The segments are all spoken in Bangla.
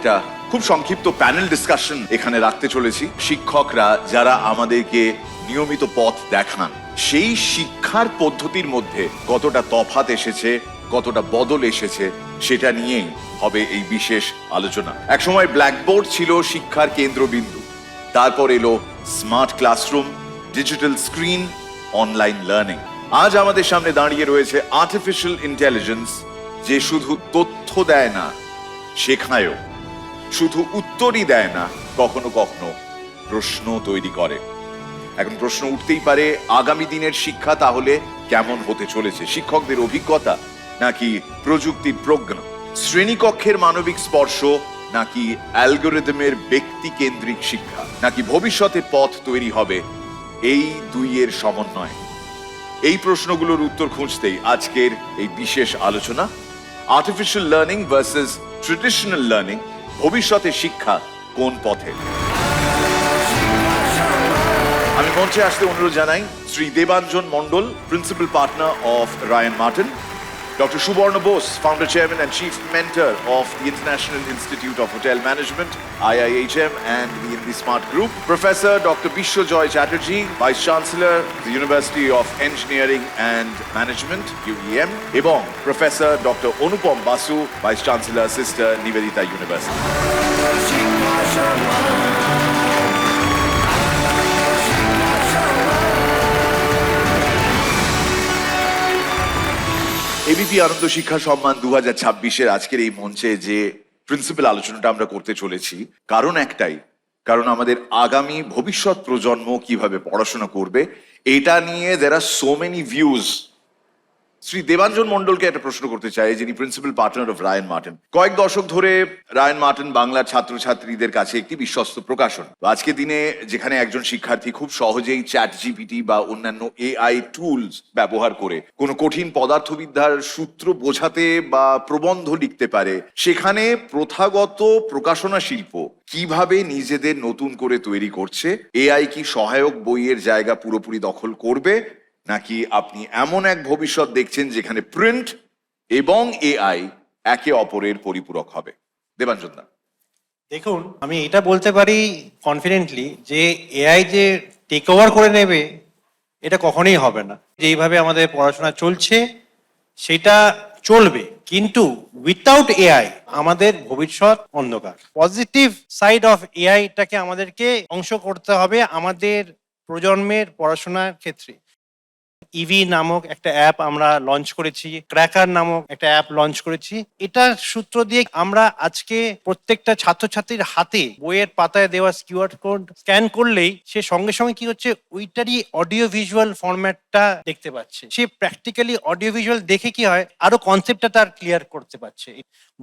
একটা খুব সংক্ষিপ্ত প্যানেল ডিসকাশন এখানে রাখতে চলেছি। শিক্ষকরা যারা আমাদেরকে নিয়মিত পথ দেখান, সেই শিক্ষার পদ্ধতির মধ্যে কতটা তফাৎ এসেছে, কতটা বদল এসেছে, সেটা নিয়েই হবে এই বিশেষ আলোচনা। একসময় ব্ল্যাকবোর্ড ছিল শিক্ষার কেন্দ্রবিন্দু, তারপর এলো smart classroom, digital screen, online learning. আজ আমাদের সামনে দাঁড়িয়ে রয়েছে আর্টিফিশিয়াল ইন্টেলিজেন্স, যে শুধু তথ্য দেয় না, শেখায়ও। শুধু উত্তরই দেয় না, কখনো কখনো প্রশ্ন তৈরি করে। এখন প্রশ্ন উঠতেই পারে, আগামী দিনের শিক্ষা তাহলে কেমন হতে চলেছে? শিক্ষকদের অভিজ্ঞতা নাকি প্রযুক্তির প্রজ্ঞা? শ্রেণীকক্ষের মানবিক স্পর্শ নাকি অ্যালগোরিদমের ব্যক্তি কেন্দ্রিক শিক্ষা? নাকি ভবিষ্যতের পথ তৈরি হবে এই দুইয়ের সমন্বয়? এই প্রশ্নগুলোর উত্তর খুঁজতেই আজকের এই বিশেষ আলোচনা, artificial learning versus traditional learning, ভবিষ্যতের শিক্ষা কোন পথে? আমি মঞ্চে আসতে অনুরোধ জানাই Shri Debanjan Mondal, principal partner of Ryan Martin; Dr. Subarna Bose, Founder, Chairman and Chief Mentor of the International Institute of Hotel Management, IIHM, and the Indi Smart Group; Professor Dr. Bishwajoy Chatterjee, Vice Chancellor, the University of Engineering and Management, UEM, এবং Professor Dr. Anupam Basu, Vice Chancellor, Sister Nivedita University. ABP Ananda শিক্ষা সম্মান 2026-এর আজকের এই মঞ্চে যে প্রিন্সিপাল আলোচনাটা আমরা করতে চলেছি, কারণ একটাই, কারণ আমাদের আগামী ভবিষ্যৎ প্রজন্ম কিভাবে পড়াশোনা করবে, এটা নিয়ে there are so many views. Shri Debanjan মন্ডলকে একটা প্রশ্ন করতে চাই, যিনি principal partner of Ryan Martin. কয়েক দশক ধরে রায়ান মার্টিন বাংলার ছাত্রছাত্রীদের কাছে একটি বিশ্বস্ত প্রকাশন। আজকের দিনে যেখানে একজন শিক্ষার্থী খুব সহজেই চ্যাট জিপিটি বা অন্যান্য এআই টুলস ব্যবহার করে কোনো কঠিন পদার্থবিদ্যার সূত্র বোঝাতে বা প্রবন্ধ লিখতে পারে, সেখানে প্রথাগত প্রকাশনা শিল্প কিভাবে নিজেদের নতুন করে তৈরি করছে? এআই কি সহায়ক বইয়ের জায়গা পুরোপুরি দখল করবে, নাকি আপনি এমন এক ভবিষ্যৎ দেখছেন যেখানে প্রিন্ট এবং এআই একে অপরের পরিপূরক হবে? দেবাঞ্জন দা, দেখুন, আমি এটা বলতে পারি কনফিডেন্টলি যে এআই যে টেক ওভার করে নেবে, এটা কখনোই হবে না। যেইভাবে আমাদের পড়াশোনা চলছে সেটা চলবে, কিন্তু উইথাউট এআই আমাদের ভবিষ্যৎ অন্ধকার। পজিটিভ সাইড অফ এআইটাকে আমাদেরকে অংশ করতে হবে আমাদের প্রজন্মের পড়াশোনার ক্ষেত্রে। ইভি নামক একটা অ্যাপ আমরা লঞ্চ করেছি, ক্র্যাকার নামক একটা অ্যাপ লঞ্চ করেছি। এটার সূত্র দিয়ে আমরা আজকে প্রত্যেকটা ছাত্রছাত্রীর হাতে বইয়ের পাতায় দেওয়া কিউআর কোড স্ক্যান করলেই সে সঙ্গে সঙ্গে কি হচ্ছে, ওইটারই অডিও ভিজুয়াল ফরম্যাটটা দেখতে পাচ্ছে। সে প্র্যাকটিক্যালি অডিও ভিজুয়াল দেখে কি হয়, আরো কনসেপ্টটা তার ক্লিয়ার করতে পারছে।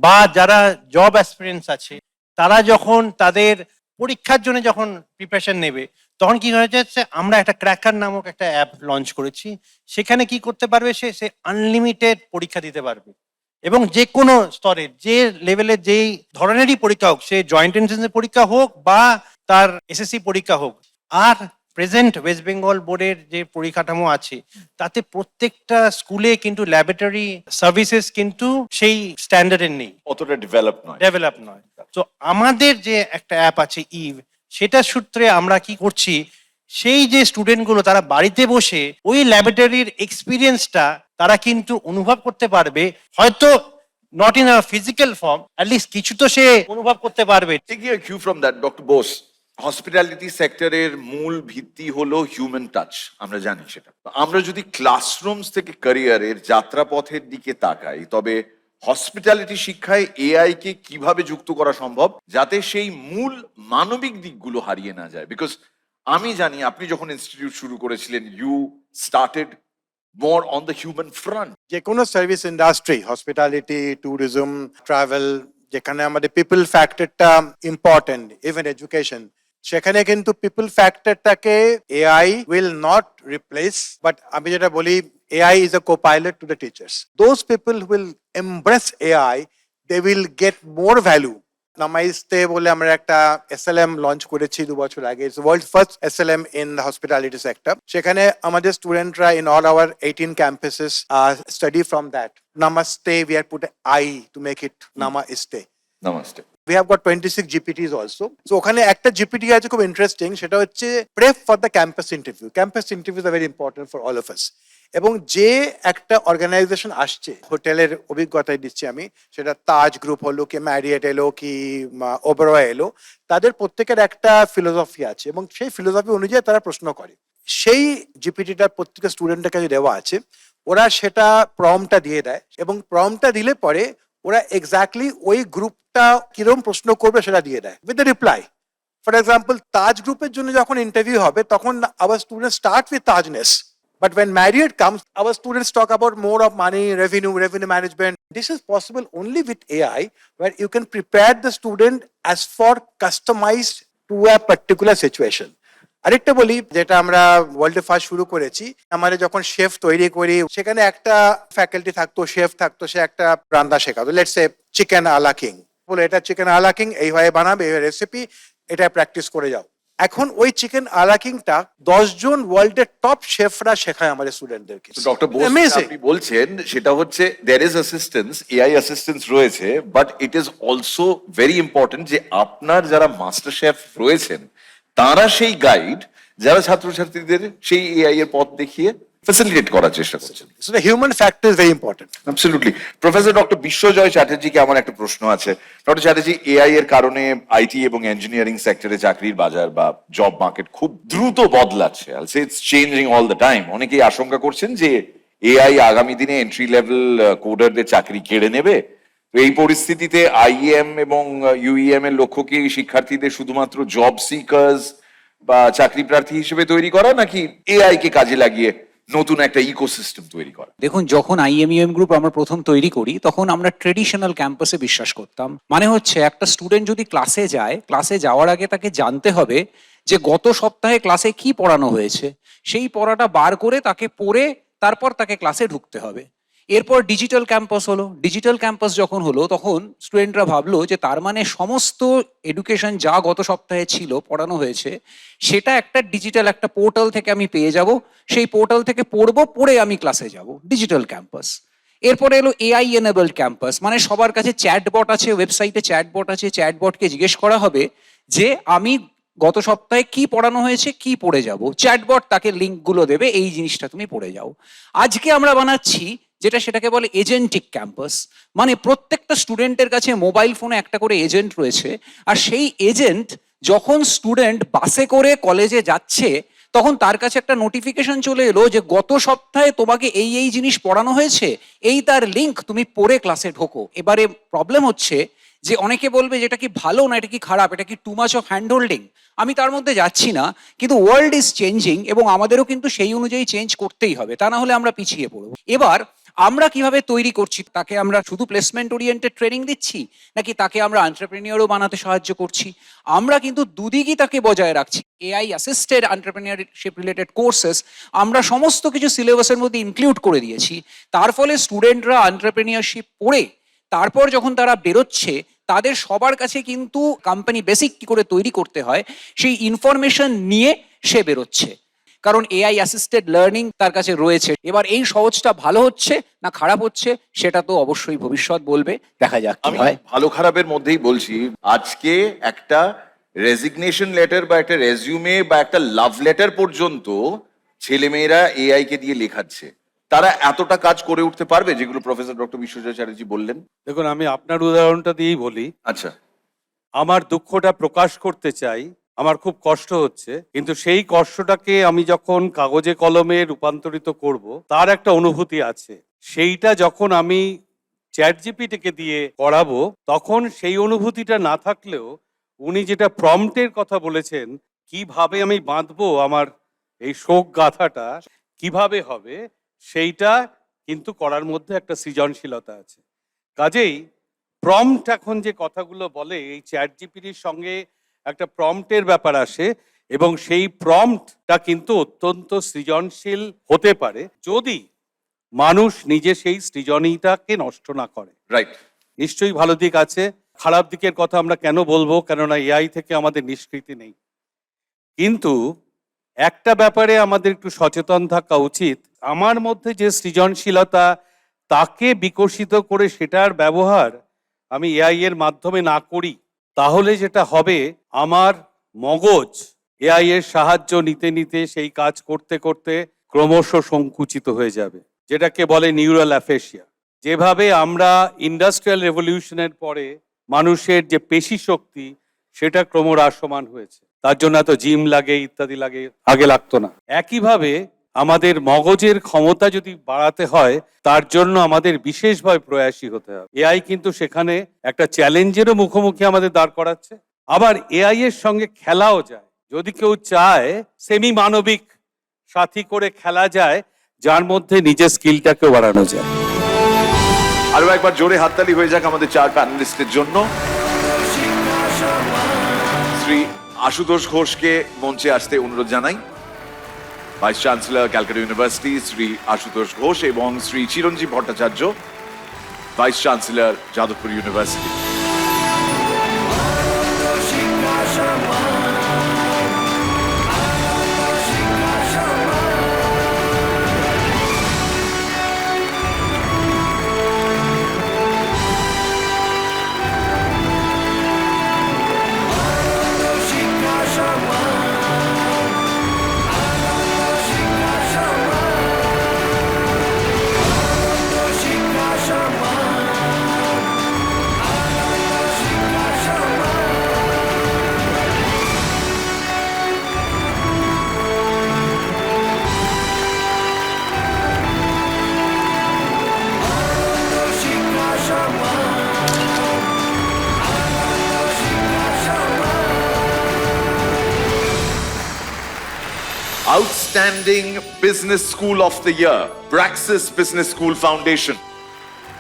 বা যারা জব অ্যাসপিরেন্টস আছে, তারা যখন তাদের পরীক্ষার জন্য যখন প্রিপারেশন নেবে, তখন কি হয়ে যাচ্ছে, আমরা একটা ক্র্যাকার নামক একটা অ্যাপ লঞ্চ করেছি। সেখানে কি করতে পারবে, সে আনলিমিটেড পরীক্ষা দিতে পারবে, এবং যে কোনো স্তরের, যে লেভেলের, যেই ধরনেরই পরীক্ষা হোক, সে জয়েন্ট এন্ট্রান্সের পরীক্ষা হোক বা তার এসএসসি পরীক্ষা হোক। আর প্রেজেন্ট ওয়েস্ট বেঙ্গল বোর্ডের যে পরিকাঠামো আছে, তাতে প্রত্যেকটা স্কুলে কিন্তু ল্যাবরেটরি সার্ভিসেস কিন্তু সেই স্ট্যান্ডার্ডের নেই, অতটা ডেভেলপ নয়। তো আমাদের যে একটা অ্যাপ আছে ইভ, সেটার সূত্রে আমরা কি করছি, সেই যে স্টুডেন্টগুলো তারা বাড়িতে বসে ওই ল্যাবরেটরির এক্সপিরিয়েন্সটা তারা কিন্তু অনুভব করতে পারবে। হয়তো not in a physical form, at least কিছু তো সে অনুভব করতে পারবে। Taking a cue from that, doctor Bose, hospitality সেক্টরের মূল ভিত্তি হলো হিউম্যান টাচ, আমরা জানি সেটা। আমরা যদি ক্লাসরুমস থেকে ক্যারিয়ারের যাত্রাপথের দিকে তাকাই, তবে হসপিটালিটি শিক্ষায় এআই কে কিভাবে যুক্ত করা সম্ভব, যাতে সেই মূল মানবিক দিকগুলো হারিয়ে না যায়? বিকজ আমি জানি আপনি যখন ইনস্টিটিউট শুরু করেছিলেন, you started more on the human front. যে কোনো service industry, hospitality, tourism, travel, যেখানে আমাদের পিপল ফ্যাক্টরটা ইম্পর্টেন্ট, ইভেন এডুকেশন, সেখানে কিন্তু পিপল ফ্যাক্টরটাকে AI will not replace, but আমি যেটা বলি, AI is a co-pilot to the teachers. Those people who will embrace AI, they will get more value. নামাইস্তে বলে আমরা একটা এসএলএম লঞ্চ করেছি 2 বছর আগে। It's world first SLM in the hospitality sector. সেখানে আমাদের স্টুডেন্টরা in all our 18 campuses study from that. Namaste, we have put I to make it Namaste. Namaste. We have got 26 GPTs also. So ওখানে একটা GPT আছে খুব ইন্টারেস্টিং, সেটা হচ্ছে prep for the campus interview. Campus interviews are very important for all of us. এবং যে একটা অর্গানাইজেশন আসছে, হোটেলের অভিজ্ঞতায় দিচ্ছি আমি, সেটা তাজ গ্রুপ হলো কি ম্যারিয়েট এলো কি ওবেরয় এলো, তাদের প্রত্যেকের একটা ফিলোসফি আছে এবং সেই ফিলোসফি অনুযায়ী তারা প্রশ্ন করে। সেই জিপিটিটা প্রত্যেকটা স্টুডেন্টের কাছে দেওয়া আছে, ওরা সেটা প্রম্পটটা দিয়ে দেয় এবং প্রম্পটটা দিলে পরে ওরা এক্স্যাক্টলি ওই গ্রুপটা কিরকম প্রশ্ন করবে সেটা দিয়ে দেয় with the reply. For example, Taj গ্রুপের জন্য যখন ইন্টারভিউ হবে তখন আওয়ার স্টুডেন্ট স্টার্ট উইথ তাজনেস, but when Marriott comes, our students talk about more of money, revenue management. This is possible only with AI, where you can prepare the student as for customized to a particular situation. আরেকটা বলি, যেটা আমরা ওয়ার্ল্ডে ফার্স্ট শুরু করেছি, আমাদের যখন শেফ তৈরি করি সেখানে একটা ফ্যাকাল্টি থাকতো, শেফ থাকতো, সে একটা রান্না শেখাতো, লেটস সে চিকেন আলা কিং, বলে এটা চিকেন আলা কিং এইভাবে বানাবে, এই রেসিপি, এটা প্র্যাকটিস করে যাও। এখন ওই চিকেন আলা কিংটা 10 জন ওয়ার্ল্ডের টপ শেফরা শেখায় আমাদের স্টুডেন্টদেরকে। ডক্টর বোস, আপনি বলছেন সেটা হচ্ছে there is assistance, AI assistance রয়েছে, but it is also very important যে আপনার যারা মাস্টার শেফ রয়েছেন তারা সেই গাইড যারা ছাত্রছাত্রীদের সেই এআই এর পথ দেখিয়ে ফ্যাসিলিটেট করার চেষ্টা করছেন। So the human factor is very important. Absolutely. Professor doctor Biswajoy চ্যাটার্জিকে আমার একটা প্রশ্ন আছে। ডক্টর চ্যাটার্জি, এআই এর কারণে আইটি এবং ইঞ্জিনিয়ারিং সেক্টরে চাকরির বাজার বা জব মার্কেট খুব দ্রুত বদলাচ্ছে, it's changing all the time. অনেকেই আশঙ্কা করছেন যে এআই আগামী দিনে এন্ট্রি লেভেল কোডারদের চাকরি কেড়ে নেবে। তো এই পরিস্থিতিতে আইএম এবং ইউইএম এর লক্ষ্য কি শিক্ষার্থীদের শুধুমাত্র জব সিকার্স বা চাকরি প্রার্থী হিসেবে তৈরি করা, নাকি এআই কে কাজে লাগিয়ে নতুন একটা ইকোসিস্টেম তৈরি করা? দেখুন, যখন আইএমইউএম গ্রুপ আমরা প্রথম তৈরি করি তখন আমরা ট্রেডিশনাল ক্যাম্পাসে বিশ্বাস করতাম। মানে হচ্ছে একটা স্টুডেন্ট যদি ক্লাসে যায়, ক্লাসে যাওয়ার আগে তাকে জানতে হবে যে গত সপ্তাহে ক্লাসে কি পড়ানো হয়েছে, সেই পড়াটা বার করে তাকে পড়ে তারপর তাকে ক্লাসে ঢুকতে হবে। এরপর ডিজিটাল ক্যাম্পাস হলো। ডিজিটাল ক্যাম্পাস যখন হলো তখন স্টুডেন্টরা ভাবলো যে তার মানে সমস্ত এডুকেশন যা গত সপ্তাহে ছিল পড়ানো হয়েছে সেটা একটা ডিজিটাল একটা পোর্টাল থেকে আমি পেয়ে যাব, সেই পোর্টাল থেকে পড়বো, পড়ে আমি ক্লাসে যাব, ডিজিটাল ক্যাম্পাস। এরপরে এলো এআই এনেবলড ক্যাম্পাস, মানে সবার কাছে চ্যাটবট আছে, ওয়েবসাইটে চ্যাটবট আছে, চ্যাটবটকে জিজ্ঞেস করা হবে যে আমি গত সপ্তাহে কি পড়ানো হয়েছে, কি পড়ে যাব, চ্যাটবট তাকে লিঙ্কগুলো দেবে, এই জিনিসটা তুমি পড়ে যাও। আজকে আমরা বানাচ্ছি যেটা, সেটাকে বলে এজেন্টিক ক্যাম্পাস। মানে প্রত্যেকটা স্টুডেন্টের কাছে মোবাইল ফোনে একটা করে এজেন্ট রয়েছে, আর সেই এজেন্ট যখন স্টুডেন্ট বাসে করে কলেজে যাচ্ছে তখন তার কাছে একটা নোটিফিকেশন চলে এলো যে গত সপ্তাহে তোমাকে এই এই জিনিস পড়ানো হয়েছে, এই তার লিঙ্ক, তুমি পড়ে ক্লাসে ঢোকো। এবারে প্রবলেম হচ্ছে যে অনেকে বলবে যে এটা কি ভালো না এটা কি খারাপ, এটা কি too much of hand holding, আমি তার মধ্যে যাচ্ছি না, কিন্তু ওয়ার্ল্ড ইজ চেঞ্জিং এবং আমাদেরও কিন্তু সেই অনুযায়ী চেঞ্জ করতেই হবে, তা না হলে আমরা পিছিয়ে পড়ব। এবার আমরা কিভাবে তৈরি করছি, তাকে আমরা শুধু প্লেসমেন্ট ওরিয়েন্টেড ট্রেনিং দিচ্ছি নাকি তাকে আমরা এন্টারপ্রেনিয়রও বানাতে সাহায্য করছি? আমরা কিন্তু দুদিকই তাকে বজায় রাখছি। AI assisted entrepreneurship related courses আমরা সমস্ত কিছু সিলেবাসের মধ্যে ইনক্লুড করে দিয়েছি। তার ফলে স্টুডেন্টরা এন্টারপ্রেনিয়রশিপ পড়ে তারপর যখন তারা বেরোচ্ছে তাদের সবার কাছে কিন্তু কোম্পানি বেসিক কি করে তৈরি করতে হয় সেই ইনফরমেশন নিয়ে সে বেরোচ্ছে, কারণ এআই অ্যাসিস্টেড লার্নিং তার কাছে রয়েছে। এবার এই সহজটা ভালো হচ্ছে না খারাপ হচ্ছে সেটা তো অবশ্যই ভবিষ্যৎ বলবে, দেখা যাক কি হয়। ভালো খারাপের মধ্যেই বলছি, আজকে একটা রেজিগনেশন লেটার বা একটা রেজিউমে বা একটা লাভ লেটার পর্যন্ত ছেলেমেয়েরা এআই কে দিয়ে লেখাচ্ছে। তারা এতটা কাজ করে উঠতে পারবে যেগুলো প্রফেসর ডক্টর বিশ্বজয় চ্যাটার্জি বললেন? দেখুন, আমি আপনার উদাহরণটা দিয়েই বলি। আচ্ছা, আমার দুঃখটা প্রকাশ করতে চাই, আমার খুব কষ্ট হচ্ছে, কিন্তু সেই কষ্টটাকে আমি যখন কাগজে কলমে রূপান্তরিত করব তার একটা অনুভূতি আছে। সেইটা যখন আমি চ্যাট জিপিটিকে দিয়ে করাবো তখন সেই অনুভূতিটা না থাকলেও উনি যেটা প্রম্পটের কথা বলেছেন, কিভাবে আমি বাঁধবো আমার এই শোক গাথাটা কিভাবে হবে, সেইটা কিন্তু করার মধ্যে একটা সৃজনশীলতা আছে। কাজেই প্রম্পট এখন যে কথাগুলো বলে, এই চ্যাট জিপিটির সঙ্গে একটা প্রম্পটের ব্যাপার আসে এবং সেই প্রম্পটটা কিন্তু অত্যন্ত সৃজনশীল হতে পারে যদি মানুষ নিজে সেই সৃজনীয়তাকে নষ্ট না করে। রাইট। নিশ্চয়ই ভালো দিক আছে, খারাপ দিকের কথা আমরা কেন বলবো, কেননা এআই থেকে আমাদের নিষ্কৃতি নেই। কিন্তু একটা ব্যাপারে আমাদের একটু সচেতন থাকা উচিত, আমার মধ্যে যে সৃজনশীলতা তাকে বিকশিত করে সেটার ব্যবহার আমি এআই এর মাধ্যমে না করি, তাহলে যেটা হবে, আমার মগজ এআই এর সাহায্য নিতে নিতে সেই কাজ করতে করতে ক্রমশ সংকুচিত হয়ে যাবে, যেটাকে বলে নিউরাল অ্যাফেসিয়া। যেভাবে আমরা ইন্ডাস্ট্রিয়াল রেভলিউশনের পরে মানুষের যে পেশি শক্তি সেটা ক্রমহ্রাসমান হয়েছে, তার জন্য এত জিম লাগে ইত্যাদি লাগে, আগে লাগতো না। একইভাবে আমাদের মগজের ক্ষমতা যদি বাড়াতে হয় তার জন্য আমাদের বিশেষভাবে প্রয়াসী হতে হবে। এআই কিন্তু সেখানে একটা চ্যালেঞ্জেরও মুখোমুখি আমাদের দাঁড় করাচ্ছে। আবার এআই এর সঙ্গে খেলাও যায়, যদি কেউ চায় সেমি মানবিক সাথী করে খেলা যায়, যার মধ্যে নিজের স্কিলটাকেও বাড়ানো যায়। আরো একবার জোরে হাততালি হয়ে যাক আমাদের 4 প্যানেলিস্টের জন্য। শ্রী আশুতোষ ঘোষকে মঞ্চে আসতে অনুরোধ জানাই। Vice chancellor Calcutta university Shri Ashutosh Ghosh এবং Shri Chiranjib Bhattacharya, vice chancellor Jadavpur university. Outstanding Business School of the Year, Praxis Business School Foundation.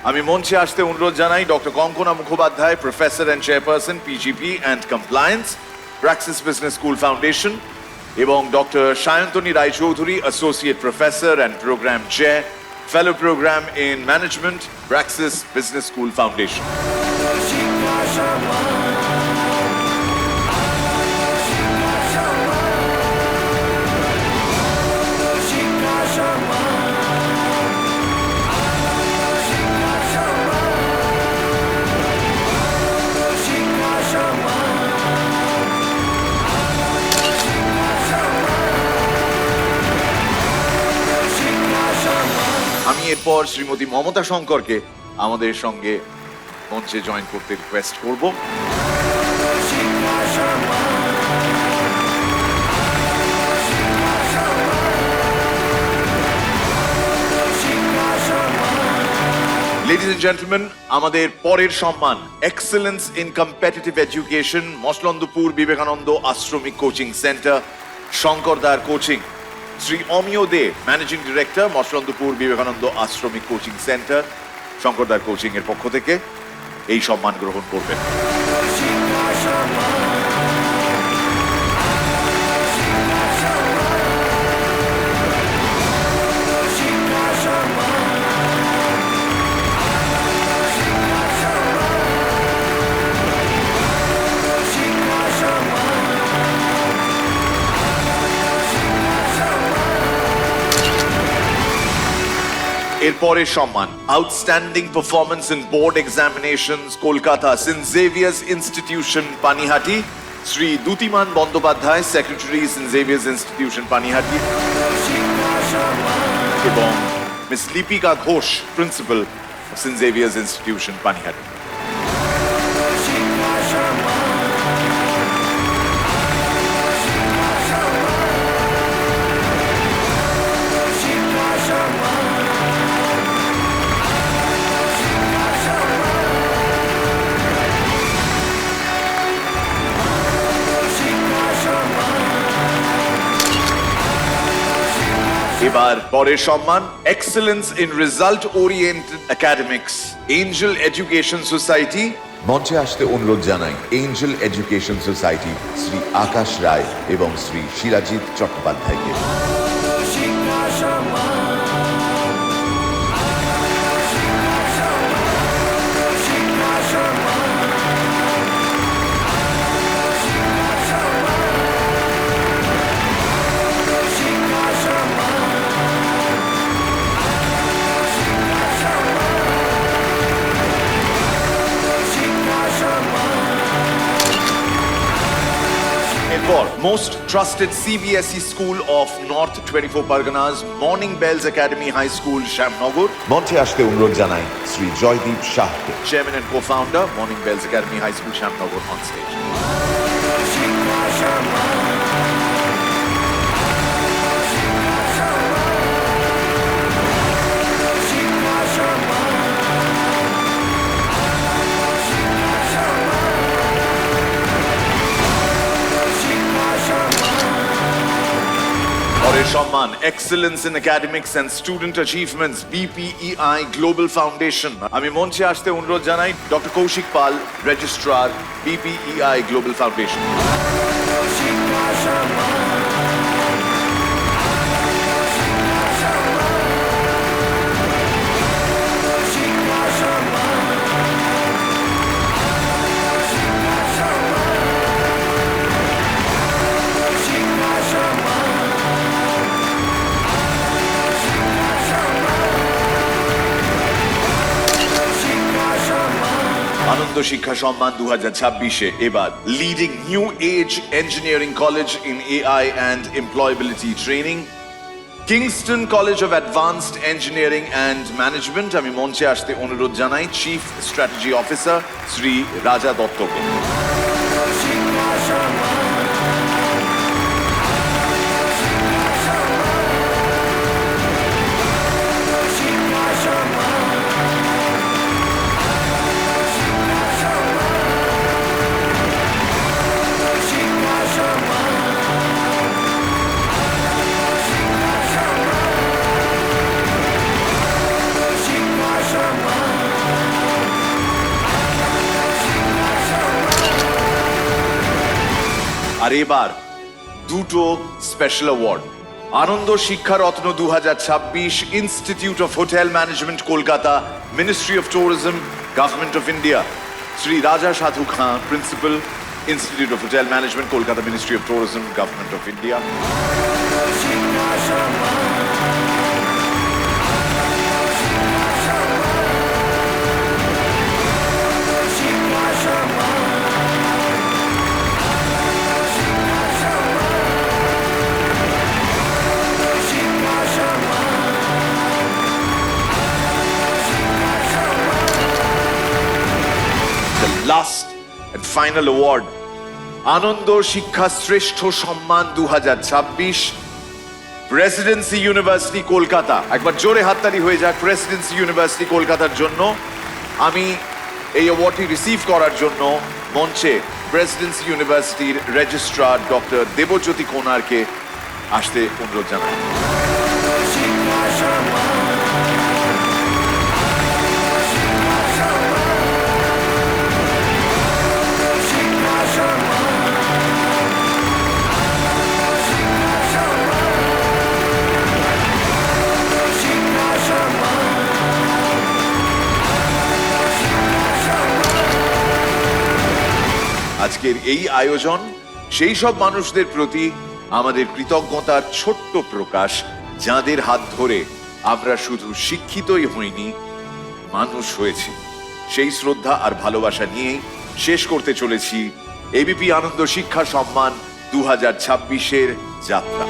আমি মঞ্চে আসতে অনুরোধ জানাই doctor Kankana Mukhopadhyay, professor and chairperson PGP and compliance, Praxis Business School Foundation, এবং doctor Sayantani Roychowdhury, associate professor and programme chair, fellow programme in management, Praxis Business School Foundation. আমি এরপর শ্রীমতী মমতা শঙ্করকে আমাদের সঙ্গে মঞ্চে জয়েন করতে রিকোয়েস্ট করব। Ladies and gentlemen, আমাদের পরের সম্মান excellence in competitive education, Masalandapur Vivekananda Ashramik coaching centre, শঙ্করদার coaching. Shri Amiya De, managing director, Masalandapur Vivekananda Ashramik coaching centre, শঙ্করদার কোচিং এর পক্ষ থেকে এই সম্মান গ্রহণ করবেন। এরপরের সম্মান outstanding performance in board examinations, Kolkata St Xavier's Institution Panihati, Shri Dyutiman Bandyopadhyay, secretary St Xavier's Institution Panihati, এবং miss Lipika Ghosh, principal St Xavier's Institution Panihati. এবার পরের সম্মান excellence in result oriented academics, Angel education society. মঞ্চে আসতে অনুরোধ জানাই এঞ্জেল এডুকেশন সোসাইটি শ্রী আকাশ রায় এবং Shri শিরাজিৎ চট্টোপাধ্যায়কে। Most trusted CBSE school of North 24 Parganas, Morning Bells Academy High School, Shamnagar. মঞ্চে আসতে অনুরোধ জানাই শ্রী জয়দীপ শাহকে। Chairman and co-founder, Morning Bells Academy High School, Shamnagar on stage. পরের সম্মান, excellence in academics and student achievements, BPEI global foundation. আমি মঞ্চে আসতে অনুরোধ জানাই doctor Kaushik Pal, registrar, BPEI global foundation. আনন্দ শিক্ষা সম্মান 2026-এ এবার leading new age engineering college in AI and employability training, Kingston college of advanced engineering and management. আমি মঞ্চে আসতে অনুরোধ জানাই চিফ স্ট্র্যাটেজি অফিসার শ্রী রাজা দত্তকে। আর এবার দুটো special award. Ananda Shiksha Ratna 2026, institute of hotel management Kolkata, ministry of tourism, government of India. Shri Raja Sadhu Khan, principal, institute of hotel management Kolkata, ministry of tourism, government of India. Last and final award, Ananda Shiksha Shreshtha সম্মান 2026, প্রেসিডেন্সি ইউনিভার্সিটি কলকাতা। একবার জোরে হাততালি হয়ে যাক প্রেসিডেন্সি ইউনিভার্সিটি কলকাতার জন্য। আমি এই অ্যাওয়ার্ডটি রিসিভ করার জন্য মঞ্চে প্রেসিডেন্সি ইউনিভার্সিটির রেজিস্ট্রার ডক্টর দেবজ্যোতি কোনারকে আসতে অনুরোধ জানাই। আজকের এই আয়োজন সেই সব মানুষদের প্রতি আমাদের কৃতজ্ঞতার ছোট্ট প্রকাশ, যাদের হাত ধরে আমরা শুধু শিক্ষিতই হইনি, মানুষ হয়েছি। সেই শ্রদ্ধা আর ভালোবাসা নিয়েই শেষ করতে চলেছি এবিপি আনন্দ শিক্ষা সম্মান 2026-এর যাত্রা।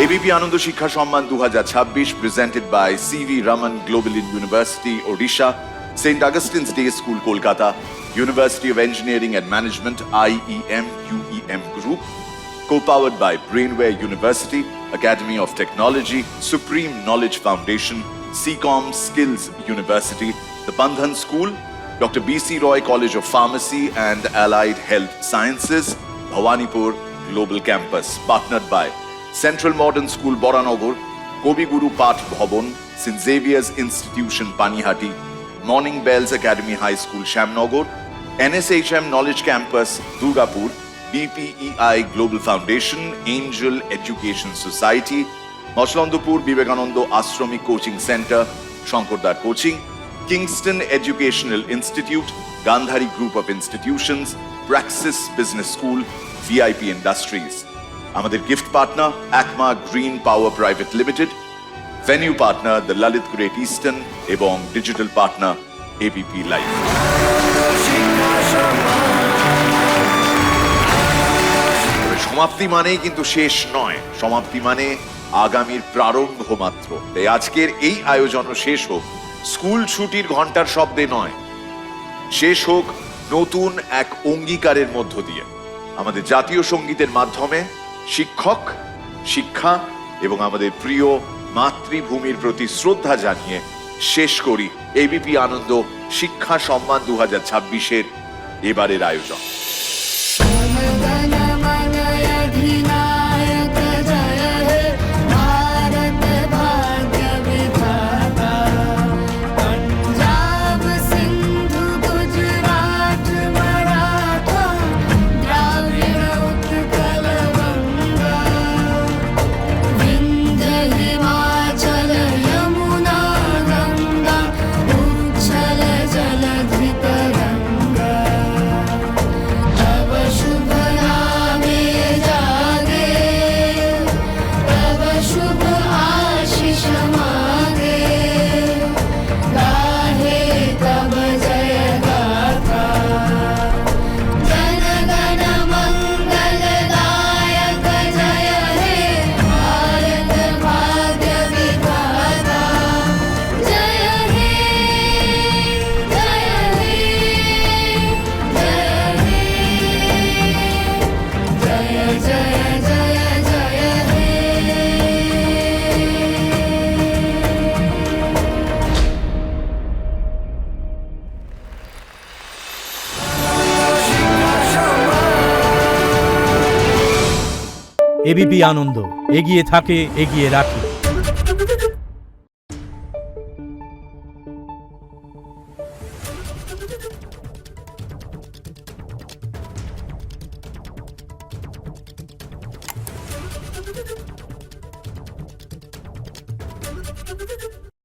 এবিপি আনন্দ শিক্ষা সম্মান 2026 presented by CV Raman Global University, Odisha, St. Augustine's Day School, Kolkata, University of Engineering and Management, IEM UEM Group, co-powered by Brainware University, Academy of Technology, Supreme Knowledge Foundation, CCOM Skills University, the Bandhan School, Dr. B.C. Roy College of Pharmacy and Allied Health Sciences, Bhawanipur Global Campus, partnered by Central Modern School, Boranagar, Kobi Guru Path Bhavan, St. Xavier's Institution, Panihati, Morning Bells Academy High School, Shamnagar, NSHM Knowledge Campus, Durgapur, BPEI Global Foundation, Angel Education Society, Mochlandupur Vivekananda Ashramic Coaching Center, Shankardar Coaching, Kingston Educational Institute, Gandhari Group of Institutions, Praxis Business School, VIP Industries. আমাদের gift partner একমা green power private limited, venue partner the Lalit great eastern এবং ডিজিটাল পার্টনার এবিপি লাইভ। সমাপ্তি মানেই কিন্তু শেষ নয়, সমাপ্তি মানে আগামীর প্রারম্ভ মাত্র। তাই আজকের এই আয়োজনও শেষ হোক স্কুল ছুটির ঘন্টার শব্দে নয়, শেষ হোক নতুন এক অঙ্গীকারের মধ্য দিয়ে। আমাদের জাতীয় সঙ্গীতের মাধ্যমে শিক্ষক, শিক্ষা এবং আমাদের প্রিয় মাতৃভূমির প্রতি শ্রদ্ধা জানিয়ে শেষ করি এবিপি আনন্দ শিক্ষা সম্মান 2026-এর এবারের আয়োজন। এবিপি আনন্দ, এগিয়ে থাকে, এগিয়ে রাখে।